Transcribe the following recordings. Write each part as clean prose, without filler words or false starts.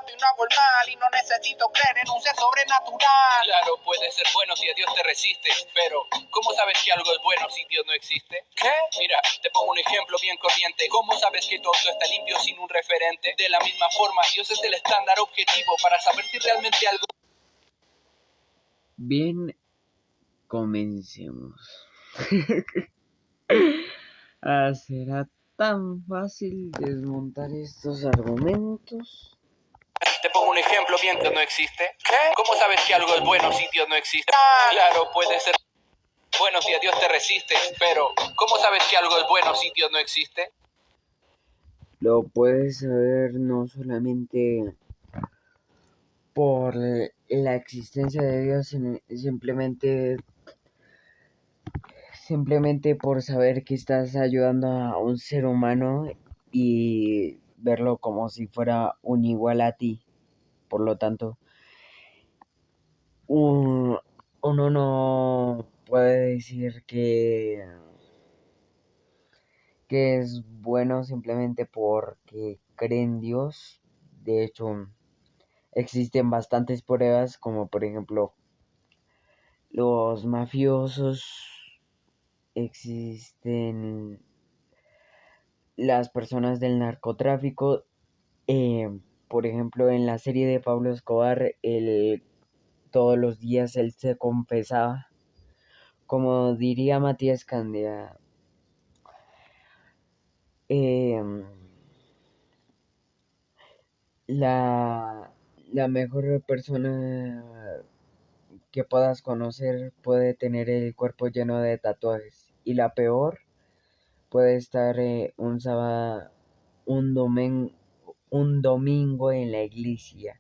y no hago el mal y no necesito creer en un ser sobrenatural. Claro, puedes ser bueno si a Dios te resistes, pero ¿cómo sabes que algo es bueno si Dios no existe? ¿Qué? Mira, te pongo un ejemplo bien corriente. ¿Cómo sabes que tu auto está limpio sin un referente? De la misma forma, Dios es el estándar objetivo para saber si realmente algo... Bien, comencemos. ¿Será tan fácil desmontar estos argumentos? Te pongo un ejemplo bien que no existe. ¿Qué? ¿Cómo sabes que algo es bueno si Dios no existe? Claro, puede ser bueno si a Dios te resistes, pero ¿cómo sabes que algo es bueno si Dios no existe? Lo puedes saber no solamente por la existencia de Dios, sino simplemente por saber que estás ayudando a un ser humano y verlo como si fuera un igual a ti. Por lo tanto, uno no puede decir que es bueno simplemente porque cree en Dios. De hecho, existen bastantes pruebas, como por ejemplo los mafiosos, existen las personas del narcotráfico. Por ejemplo, en la serie de Pablo Escobar, todos los días él se confesaba. Como diría Matías Candia, la mejor persona que puedas conocer puede tener el cuerpo lleno de tatuajes y la peor puede estar un domingo en la iglesia.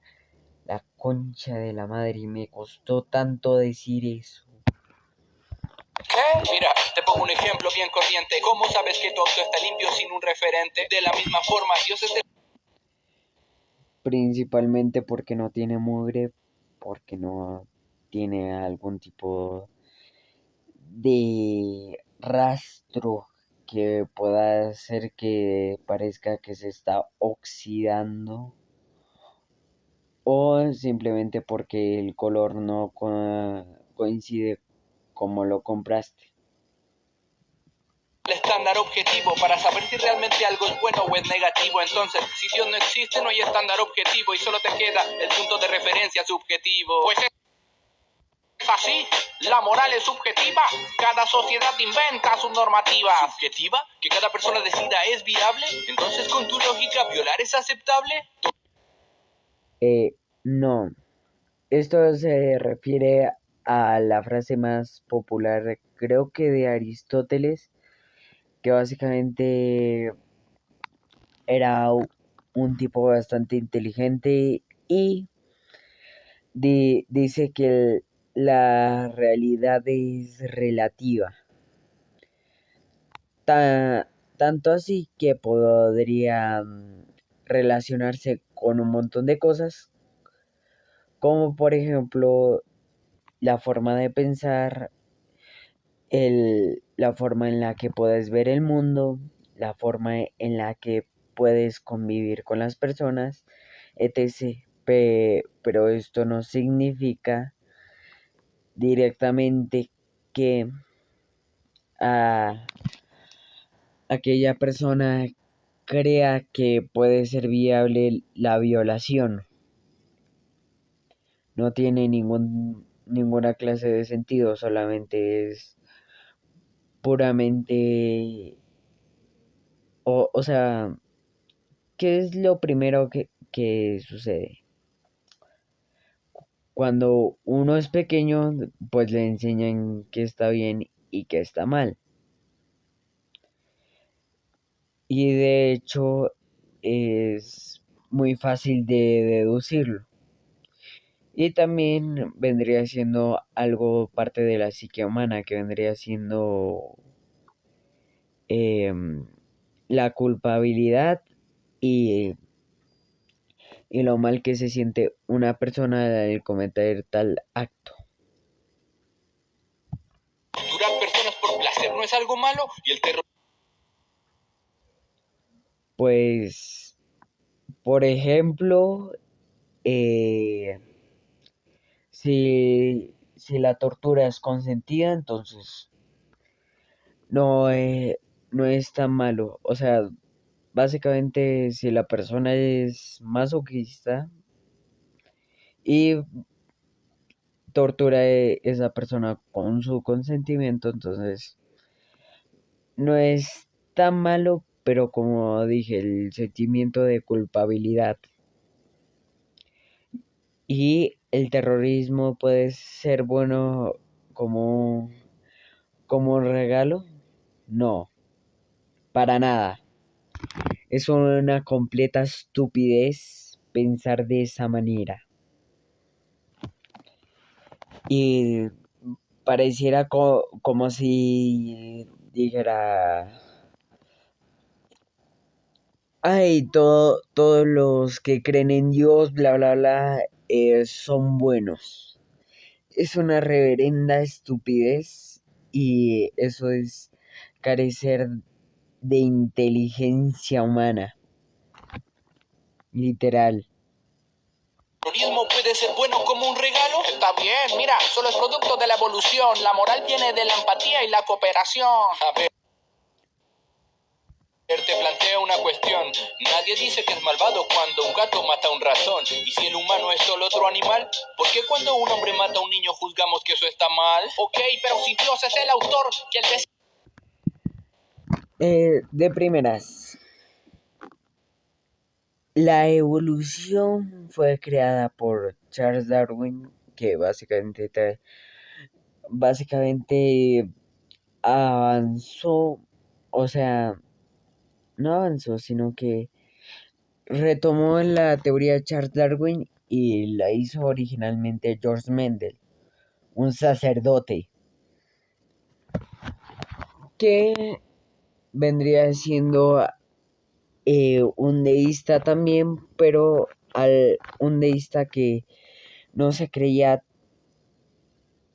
La concha de la madre, y me costó tanto decir eso. ¿Qué? Mira, te pongo un ejemplo bien corriente. ¿Cómo sabes que tu auto está limpio sin un referente? De la misma forma, Dios es el... Principalmente porque no tiene mugre, porque no tiene algún tipo de rastro que pueda hacer que parezca que se está oxidando, o simplemente porque el color no coincide como lo compraste. El estándar objetivo para saber si realmente algo es bueno o es negativo. Entonces, si Dios no existe, no hay estándar objetivo y solo te queda el punto de referencia subjetivo. Pues es así, la moral es subjetiva, cada sociedad inventa su normativa. ¿Subjetiva? ¿Que cada persona decida es viable? Entonces, con tu lógica, ¿violar es aceptable? No, esto se refiere a la frase más popular, creo que de Aristóteles, que básicamente era un tipo bastante inteligente y dice que la realidad es relativa. Tanto así que podría relacionarse con un montón de cosas, como por ejemplo la forma de pensar, la forma en la que puedes ver el mundo, la forma en la que puedes convivir con las personas, etc. Pero esto no significa directamente que aquella persona crea que puede ser viable la violación. No tiene ninguna clase de sentido, solamente es puramente... O sea, ¿qué es lo primero que sucede? Cuando uno es pequeño, pues le enseñan qué está bien y qué está mal. Y de hecho es muy fácil de deducirlo. Y también vendría siendo algo parte de la psique humana, que vendría siendo la culpabilidad y, y lo mal que se siente una persona al cometer tal acto. Torturar personas por placer no es algo malo y el terror... Pues, por ejemplo, si la tortura es consentida, entonces no, no es tan malo. O sea, básicamente si la persona es masoquista y tortura a esa persona con su consentimiento, entonces no es tan malo, pero como dije, el sentimiento de culpabilidad y el terrorismo puede ser bueno como, como un regalo. No, para nada. Es una completa estupidez pensar de esa manera. Y pareciera como si dijera, ay, todos los que creen en Dios, bla, bla, bla, son buenos. Es una reverenda estupidez y eso es carecer de inteligencia humana, literal. ¿Terrorismo puede ser bueno como un regalo? Está bien, mira, solo es producto de la evolución. La moral viene de la empatía y la cooperación. A ver, te planteo una cuestión. Nadie dice que es malvado cuando un gato mata a un ratón. ¿Y si el humano es solo otro animal? ¿Por qué cuando un hombre mata a un niño juzgamos que eso está mal? Ok, pero si Dios es el autor, que De primeras, la evolución fue creada por Charles Darwin, que básicamente avanzó, o sea, no avanzó, sino que retomó la teoría de Charles Darwin y la hizo originalmente George Mendel, un sacerdote, que vendría siendo un deísta también, pero un deísta que no se creía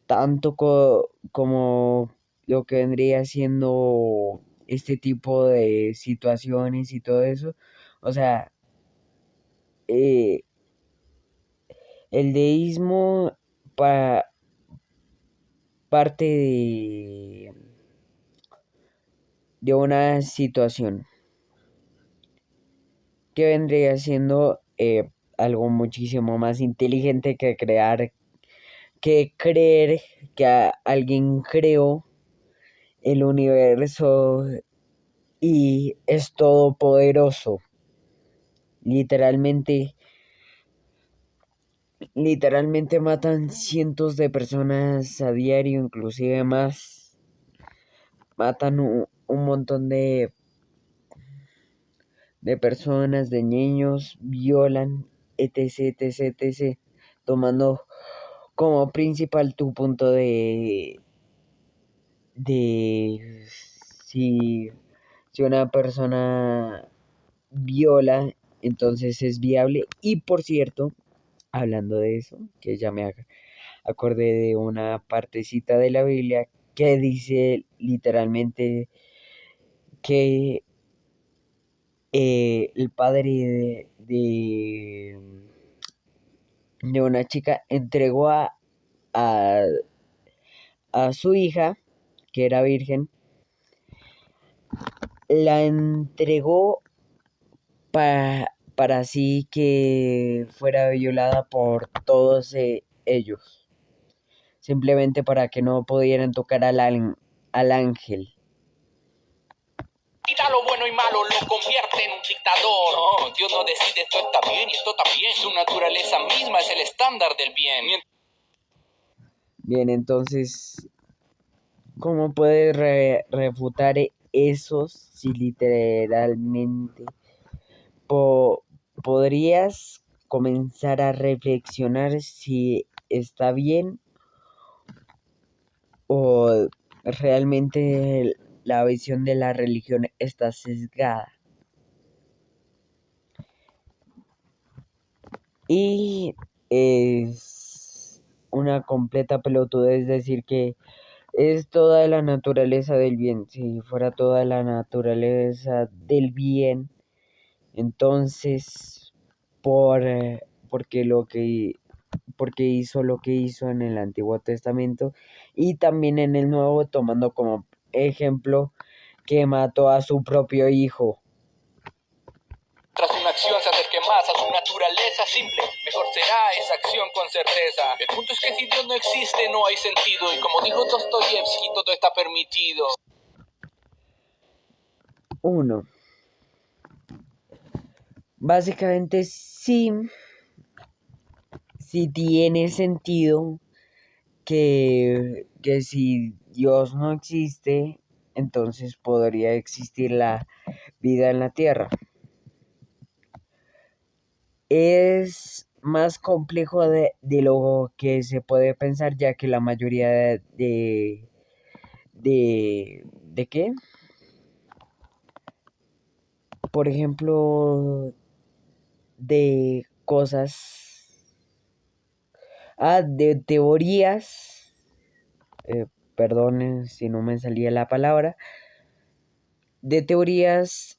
tanto como lo que vendría siendo este tipo de situaciones y todo eso. O sea, eh, el deísmo parte de una situación que vendría siendo algo muchísimo más inteligente que creer que alguien creó el universo y es todopoderoso. Literalmente, literalmente matan cientos de personas a diario, inclusive más. Matan un montón de personas, de niños, violan, etc, etc, etc. Tomando como principal tu punto de si una persona viola, entonces es viable. Y por cierto, hablando de eso, que ya me acordé de una partecita de la Biblia que dice literalmente que el padre de una chica entregó a, a su hija, que era virgen, la entregó para así que fuera violada por todos ellos, simplemente para que no pudieran tocar al ángel. quita lo bueno y malo, lo convierte en un dictador. No, Dios no decide esto está bien y esto está bien. Su naturaleza misma es el estándar del bien. Bien, entonces, ¿cómo puedes refutar eso si literalmente podrías comenzar a reflexionar si está bien o realmente la visión de la religión está sesgada? Y es una completa pelotudez decir que es toda la naturaleza del bien. Si fuera toda la naturaleza del bien, entonces, porque hizo lo que hizo en el Antiguo Testamento y también en el Nuevo, tomando como ejemplo que mató a su propio hijo. Tras una acción se acerque más a su naturaleza simple, mejor será esa acción con certeza. El punto es que si Dios no existe no hay sentido, y como dijo Dostoyevsky, todo está permitido. 1. Básicamente sí tiene sentido que si Dios no existe, entonces podría existir la vida en la Tierra. Es más complejo de lo que se puede pensar, ya que la mayoría ¿de qué? Por ejemplo, de cosas, de teorías, perdonen si no me salía la palabra, de teorías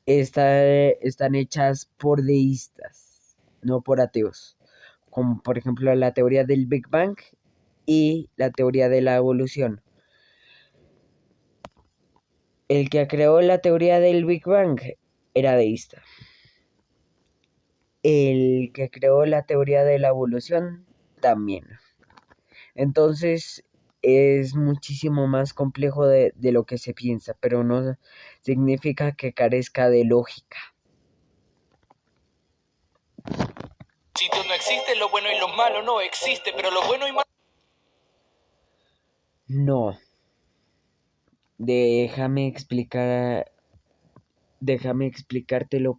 están hechas por deístas, no por ateos, como por ejemplo la teoría del Big Bang y la teoría de la evolución. El que creó la teoría del Big Bang era deísta. El que creó la teoría de la evolución también. Entonces es muchísimo más complejo de lo que se piensa, pero no significa que carezca de lógica. Si Dios no existe, lo bueno y lo malo no existe, pero lo bueno y malo... No. Déjame explicártelo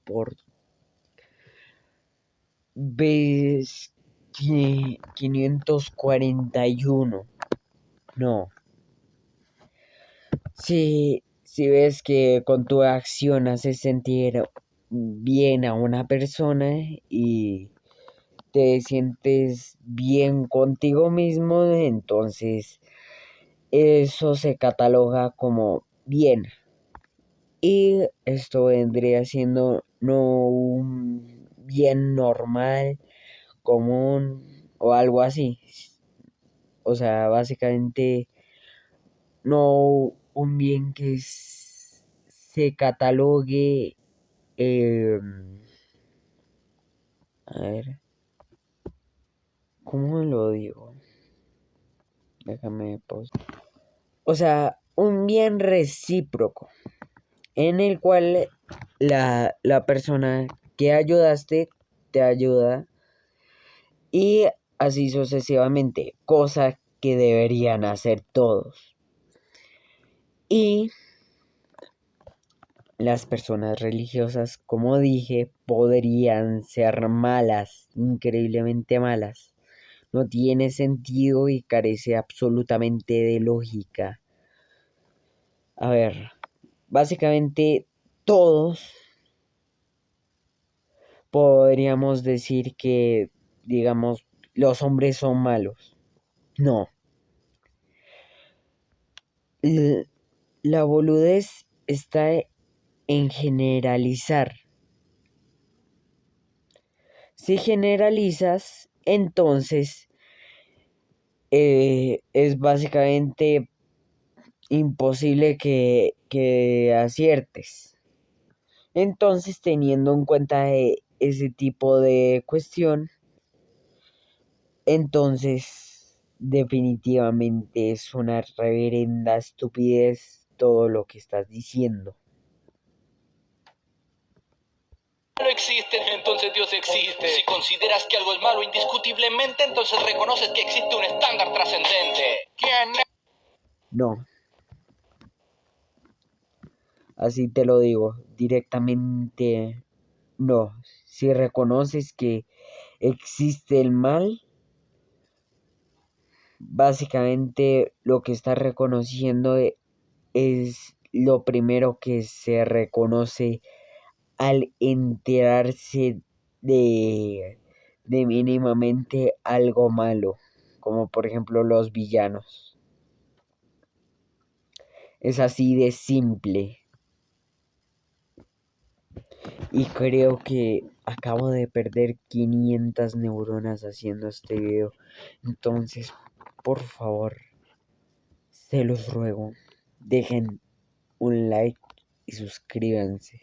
por vez 541. No. Si ves que con tu acción haces sentir bien a una persona y te sientes bien contigo mismo, entonces eso se cataloga como bien. Y esto vendría siendo no un bien normal, común o algo así. O sea, básicamente no un bien que se catalogue, a ver, ¿cómo lo digo? Déjame pausar. O sea, un bien recíproco en el cual la persona que ayudaste te ayuda y así sucesivamente, cosa que deberían hacer todos. Y las personas religiosas, como dije, podrían ser malas, increíblemente malas. No tiene sentido y carece absolutamente de lógica. A ver, básicamente todos podríamos decir que, digamos, los hombres son malos. No. La boludez está en generalizar. Si generalizas, entonces es básicamente imposible que aciertes. Entonces, teniendo en cuenta ese tipo de cuestión, entonces definitivamente es una reverenda estupidez todo lo que estás diciendo. No existe, entonces Dios existe. Si consideras que algo es malo indiscutiblemente, entonces reconoces que existe un estándar trascendente. ¿Quién es? No. Así te lo digo, directamente no. Si reconoces que existe el mal, básicamente lo que estás reconociendo es lo primero que se reconoce al enterarse de mínimamente algo malo, como por ejemplo los villanos. Es así de simple. Y creo que acabo de perder 500 neuronas haciendo este video. Entonces, por favor, se los ruego, dejen un like y suscríbanse.